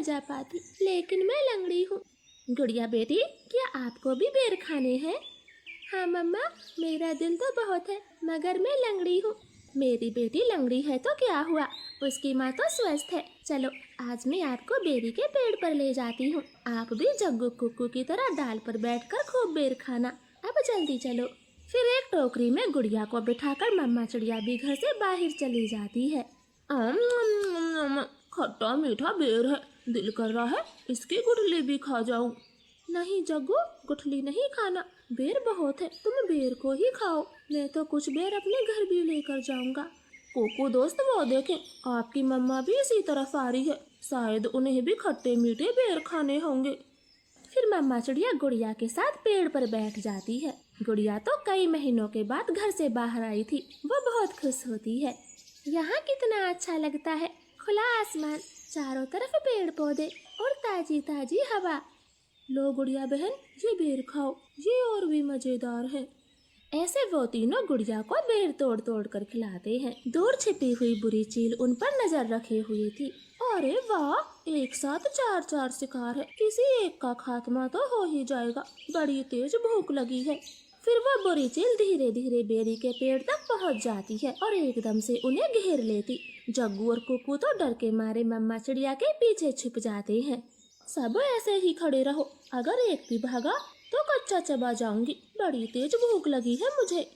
जा पाती, लेकिन मैं लंगड़ी हूँ। गुड़िया बेटी, क्या आपको भी बेर खाने हैं? हाँ मम्मा, मेरा दिल तो बहुत है, मगर मैं लंगड़ी हूँ। मेरी बेटी लंगड़ी है तो क्या हुआ, उसकी माँ तो स्वस्थ है। चलो आज मैं आपको बेरी के पेड़ पर ले जाती हूँ। आप भी जग्गू कुक्कू की तरह डाल पर बैठकर खूब बेर खाना। अब जल्दी चलो। फिर एक टोकरी में गुड़िया को बिठाकर मम्मा चिड़िया भी घर से बाहर चली जाती है। खट्टा मीठा बेर है, दिल कर रहा है इसकी गुठली भी खा जाऊं। नहीं जग्गू, गुठली नहीं खाना, बेर बहुत है, तुम बेर को ही खाओ। मैं तो कुछ बेर अपने घर भी लेकर जाऊंगा। कोको दोस्त, वो देखें, आपकी मम्मा भी इसी तरफ आ रही है, शायद उन्हें भी खट्टे मीठे बेर खाने होंगे। फिर मम्मा चिड़िया गुड़िया के साथ पेड़ पर बैठ जाती है। गुड़िया तो कई महीनों के बाद घर से बाहर आई थी, वो बहुत खुश होती है। यहाँ कितना अच्छा लगता है, खुला आसमान, चारों तरफ पेड़ पौधे और ताजी ताजी हवा। लो गुड़िया बहन, ये बेर खाओ, ये और भी मजेदार है। ऐसे वो तीनों गुड़िया को बेर तोड़ तोड़ कर खिलाते हैं। दूर छिपी हुई बुरी चील उन पर नजर रखे हुए थी। अरे वाह, एक साथ चार चार शिकार है, किसी एक का खात्मा तो हो ही जाएगा, बड़ी तेज भूख लगी है। फिर वो बुरी चील धीरे धीरे बेरी के पेड़ तक पहुंच जाती है और एकदम से उन्हें घेर लेती। जग्गू और कुक्कू तो डर के मारे मम्मा चिड़िया के पीछे छिप जाते हैं। सब ऐसे ही खड़े रहो, अगर एक भी भागा तो कच्चा चबा जाऊंगी, बड़ी तेज भूख लगी है मुझे।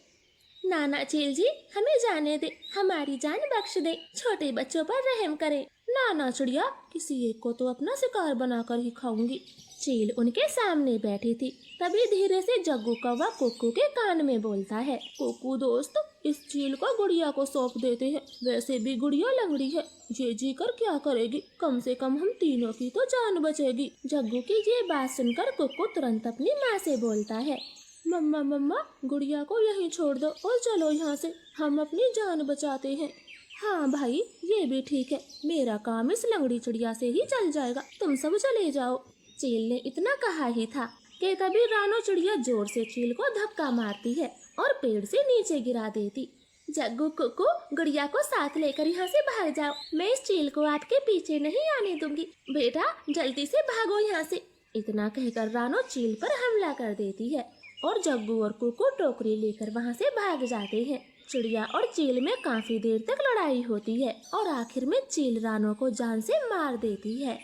नाना चील जी, हमें जाने दे, हमारी जान बख्श दे, छोटे बच्चों पर रहम करें। नाना चिड़िया, किसी एक को तो अपना शिकार बनाकर ही खाऊंगी। चील उनके सामने बैठी थी। तभी धीरे से जग्गू कौवा कुक्कू के कान में बोलता है, कुक्कू दोस्त, इस चील को गुड़िया को सौंप देते हैं, वैसे भी गुड़िया लंगड़ी है, ये जी कर क्या करेगी, कम से कम हम तीनों की तो जान बचेगी। जग्गू की ये बात सुनकर कुक्कू तुरंत अपनी माँ से बोलता है, मम्मा मम्मा, गुड़िया को यहीं छोड़ दो और चलो यहाँ से, हम अपनी जान बचाते हैं। हाँ भाई, ये भी ठीक है, मेरा काम इस लंगड़ी चिड़िया से ही चल जाएगा, तुम सब चले जाओ। चील ने इतना कहा ही था कि तभी रानो चिड़िया जोर से चील को धक्का मारती है और पेड़ से नीचे गिरा देती। जग्गू कुक्कू, गुड़िया को साथ लेकर यहाँ से भाग जाओ, मैं इस चील को आपके पीछे नहीं आने दूंगी, बेटा जल्दी से भागो यहाँ से। इतना कहकर रानो चील पर हमला कर देती है और जग्गू और कुक्कू टोकरी लेकर वहाँ से भाग जाते हैं। चिड़िया और चील में काफी देर तक लड़ाई होती है और आखिर में चील रानो को जान से मार देती है।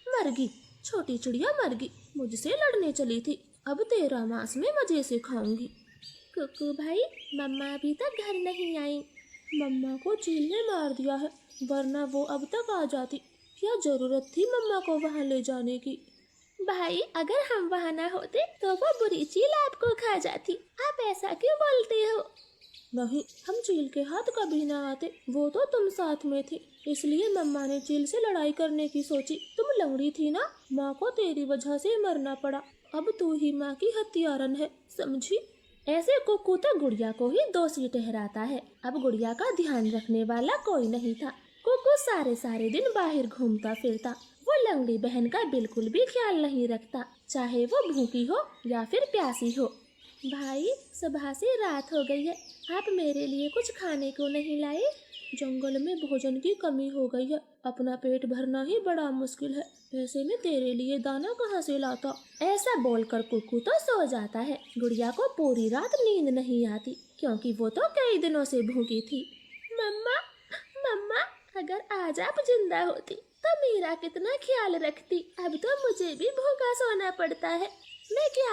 मरगी, छोटी चिड़िया मरगी, मुझसे लड़ने चली थी, अब तेरा मांस में मजे से खाऊंगी। कुक्कू भाई, मम्मा अभी तक घर नहीं आई। मम्मा को चील ने मार दिया है, वरना वो अब तक आ जाती, क्या जरूरत थी मम्मा को वहाँ ले जाने की। भाई, अगर हम वहाँ न होते तो वो बुरी चील आपको खा जाती, आप ऐसा क्यों बोलते हो? नहीं, हम चील के हाथ कभी ना आते, वो तो तुम साथ में थी, इसलिए मम्मा ने चील से लड़ाई करने की सोची। तुम लंगड़ी थी ना, माँ को तेरी वजह से मरना पड़ा, अब तू ही माँ की हत्यारन है, समझी? ऐसे कुक्कू तो गुड़िया को ही दोषी ठहराता है। अब गुड़िया का ध्यान रखने वाला कोई नहीं था। कुक्कू सारे सारे दिन बाहर घूमता फिरता, वो लंगड़ी बहन का बिल्कुल भी ख्याल नहीं रखता, चाहे वो भूखी हो या फिर प्यासी हो। भाई, सुबह से रात हो गई है, आप मेरे लिए कुछ खाने को नहीं लाए? जंगल में भोजन की कमी हो गई है, अपना पेट भरना ही बड़ा मुश्किल है, ऐसे में तेरे लिए दाना कहाँ से लाता? ऐसा बोलकर कुक्कू तो सो जाता है। गुड़िया को पूरी रात नींद नहीं आती, क्योंकि वो तो कई दिनों से भूखी थी। मम्मा मम्मा, अगर आज आप जिंदा होती तो मेरा कितना ख्याल रखती, अब तो मुझे भी भूखा सोना पड़ता है, मैं क्या